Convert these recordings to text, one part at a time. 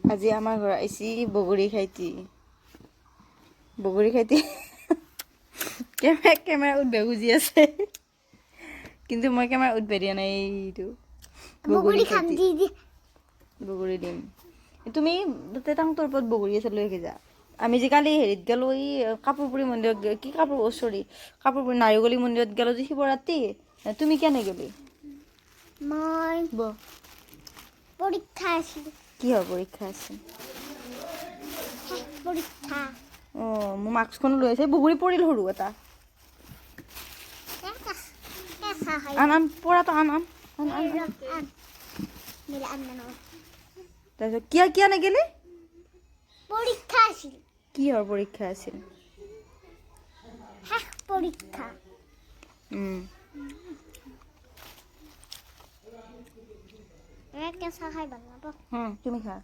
আজি আমাৰ ঘৰ আহিছি বগৰী খাইতি কেমেৰা উঠবে খুজি আছে কিন্তু মই কেমেৰা উঠবে দিয়া নাই এইটো বগৰী খাইতি বগৰী দিম তুমি তাং তোৰ ওপৰত বগৰী আছে লৈ যা আমি যে কালি হেৰিত গেলো এই কাপোৰপুৰী মন্দিৰত কি কাপোৰ চৰি কাপোৰপুৰী নাৰিকলী মন্দিৰত গেলো যে শিৱৰাত্ৰি তুমি কেনে গেলি মই পৰীক্ষা আছিল কি হয় পৰীক্ষা আছে পৰীক্ষা মোৰ মাস্কখন লৈ আছে বগৰী পৰিল সৰু এটা আন পৰাটো আন তাৰপিছত কিয় নেগেলি পৰীক্ষা আছিল কিহৰ পৰীক্ষা আছিল পৰীক্ষা কেঁচা খাই ভাল নাপাওঁ তুমি খা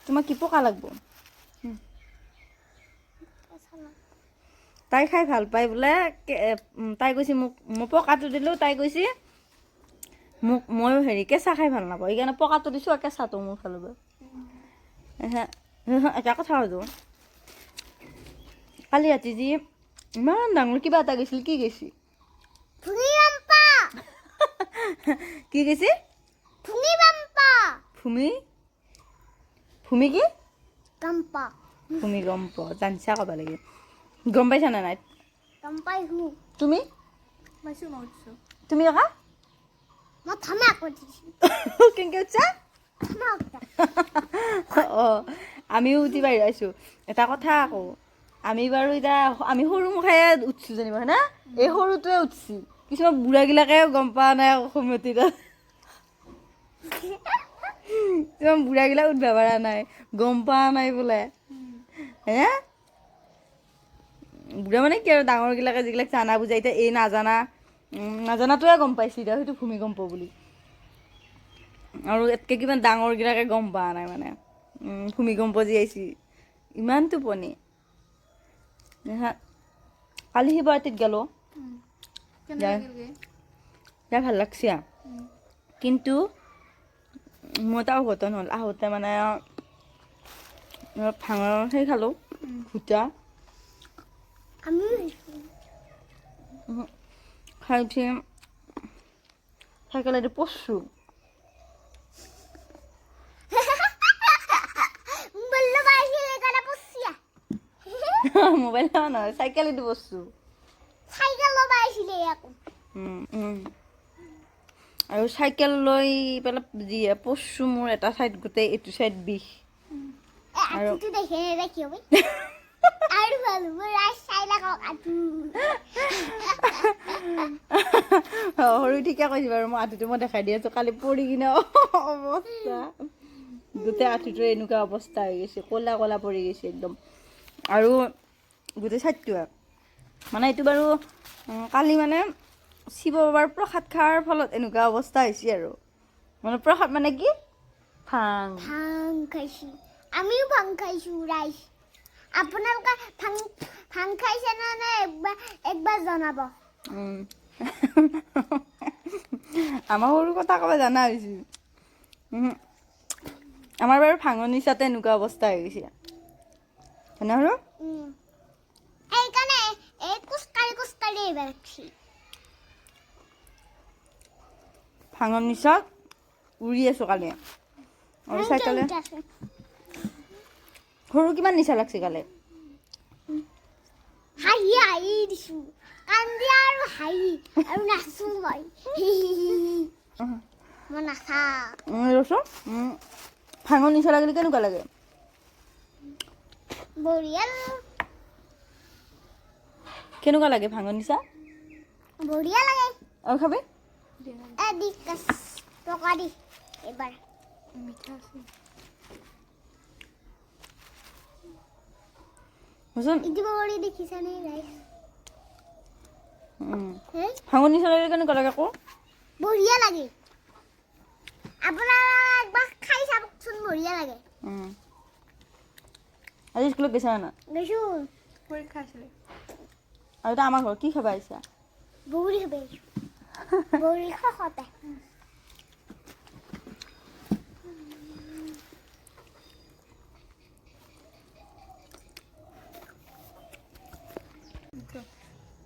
তোমাক কি পকা লাগব তাই খাই ভাল পাই বোলে তাই কৈছে মোক মই পকাটো দিলোঁ তাই কৈছে মোক ময়ো হেৰি কেঁচা খাই ভাল নাপাওঁ সেইকাৰণে পকাটো দিছোঁ আৰু কেঁচাটো মোৰ ফালৰ পৰা এটা কথা সুধোঁ কালি ৰাতি যি ইমান ডাঙৰ কিবা এটা গৈছিল কি গৈছিল কি গৈছে ভূমি কি ভূমিকম্প জানছা ক'ব লাগে গম পাইছা নে নাই তুমি তুমি দেখা কেনেকৈ উঠছা আমিও উঠি বাহিৰ আছোঁ এটা কথা আকৌ আমি বাৰু এতিয়া আমি সৰু মুখাই উঠছোঁ যেনিবা হয় না এই সৰুটোৱে উঠছি কিছুমান বুঢ়াগিলাকে গম পোৱা নাই সময়তে কিছুমান বুঢ়াগিলাক উঠিব পৰা নাই গম পোৱা নাই বোলে হে বুঢ়া মানে কি আৰু ডাঙৰগিলাকে যিবিলাক জানা বুজাই এতিয়া এই নাজানাটোৱে গম পাইছে এতিয়া সেইটো ভূমিকম্প বুলি আৰু এতকৈ কিমান ডাঙৰগিলাকে গম পোৱা নাই মানে ভূমিকম্প যি আহিছে ইমান টোপনি কালি শিৱৰাত্ৰিত গেলোঁ যাই ভাল লাগছে কিন্তু মোৰ এটা অঘটন হ'ল আহোঁতে মানে ভাঙৰ সেই খালোঁ ভুটা খাই উঠি চাইকেলেদি পৰছোঁ মোবাইল নহয় চাইকেলেদি পৰছোঁ আৰু চাইকেল লৈ পেলাই যি পৰছোঁ মোৰ এটা চাইড গোটেই এইটো চাইড বিষ আৰু সৰু ঠিকে কৈছে বাৰু মই আঁঠুটো মই দেখাই দি আছোঁ কালি পৰি কিনে অৱস্থা গোটেই আঁঠুটোৰ এনেকুৱা অৱস্থা হৈ গৈছে ক'লা ক'লা পৰি গৈছে একদম আৰু গোটেই চাইডটো মানে এইটো বাৰু কালি মানে শিৱ বাবাৰ প্ৰসাদ খোৱাৰ ফলত এনেকুৱা অৱস্থা হৈছে আৰু মানে প্ৰসাদ মানে কি ভাং খাইছোঁ আমিও ভাং খাইছোঁ ৰাইজ আপোনালোকে ভাং খাইছে নে একবাৰ জনাব আমাৰ সৰু কথা ক'ব জানা হৈছে আমাৰ বাৰু ভাঙৰ নিচাতে এনেকুৱা অৱস্থা হৈ গৈছে হয়নে সৰু এইকাৰণে এই খোজকাঢ়ি এইবাৰ ভাঙৰ নিচাত উৰি আছোঁ কালি আৰু চাইকেলে সৰু কিমান নিচা লাগছে কালি হাঁহি দিছোঁ কান্দি আৰু হাঁহি আৰু নাচোঁ মই নাচা ৰচোন ভাঙৰ নিচা লাগিলে কেনেকুৱা লাগে বঢ়িয়া কেনেকুৱা লাগে ভাঙৰ নিচা বঢ়িয়া লাগে আৰু খাবি টকা দি এবাৰ মিঠা আছে দেখিছানে ভাঙৰ নিচা লাগে কেনেকুৱা লাগে আকৌ বঢ়িয়া লাগে আপোনাৰ একবাৰ খাই চাবচোন বঢ়িয়া লাগে আজি স্কুলত গৈছা না গৈছোঁ পৰীক্ষা আছিলে আৰু এটা আমাৰ ঘৰত কি খাব আহিছা বগৰী খাব আহিছোঁ বগৰী খাওঁতে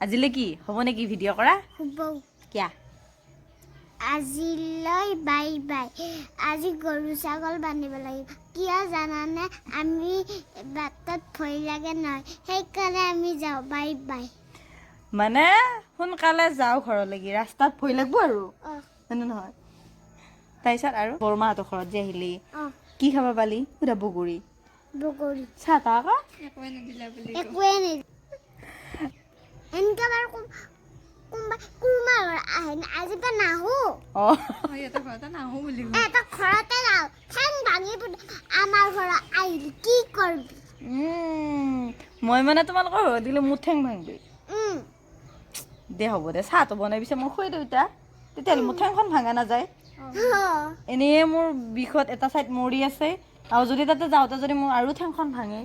আজিলৈ কি হ'ব নেকি ভিডিঅ' কৰা হ'ব কিয়া আজিলৈ বাই বাই আজি গৰু ছাগল বান্ধিব লাগিব কিয় জানানে আমি বাটত ভয় লাগে নহয় সেইকাৰণে আমি যাওঁ বাই বাই মানে সোনকালে যাওঁ ঘৰলৈকে ৰাস্তাত ভয় লাগব আৰু অঁ হয়নে নহয় তাৰপিছত আৰু বৰমাহঁতৰ ঘৰত যে আহিলি অঁ কি খাব পালি সুধা বগৰী বগৰী চাহ তাহ আকৌ একোৱে নিদিয়ে এনেকৈ বাৰু কোনোবা ঘৰ আহে আজিৰ পৰা নাহো অঁ এটা ঘৰতে যাওঁ ঠেং ভাঙি আমাৰ ঘৰত আহিলি কি কৰিবি মই মানে তোমালোকৰ ঘৰত দিলে মোৰ ঠেং ভাঙবি উম দে হ'ব দে চাহটো বনাই পিছে মই খুৱাই দিওঁ এতিয়া তেতিয়াহ'লে মোৰ ঠেংখন ভাঙা নাযায় এনেই মোৰ বিষত এটা চাইড মৰি আছে আৰু যদি তাতে যাওঁতে যদি মোৰ আৰু ঠেংখন ভাঙে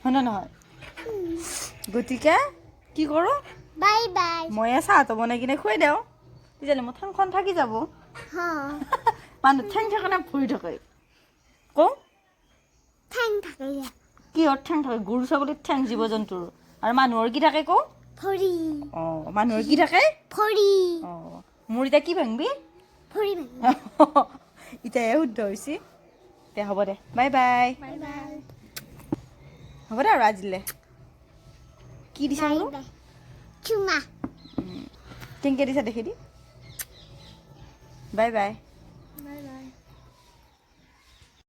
হয়নে নহয় গতিকে কি কৰোঁ বাই বাই ময়ে চাহটো বনাই কিনে খুৱাই দিওঁ তেতিয়াহ'লে মোৰ ঠেংখন থাকি যাব মানুহ ঠেং থাকে ভৰি থাকে কওঁ ঠেং থাকে কিহৰ ঠেং থাকে গৰু ছাগলীৰ ঠেং জীৱ জন্তুৰ আৰু মানুহৰ কি থাকে কওঁ ভৰি অঁ মানুহৰ কি থাকে ভৰি অঁ মোৰ এতিয়া কি ভাঙবি ভৰি এতিয়াহে শুদ্ধ হৈছে দে হ'ব দে বাই বাই বাই বাই হ'ব দে আৰু আজিলৈ কি দিছা বোলো চুমা কেনেকৈ দিছা দেখি দি বাই বাই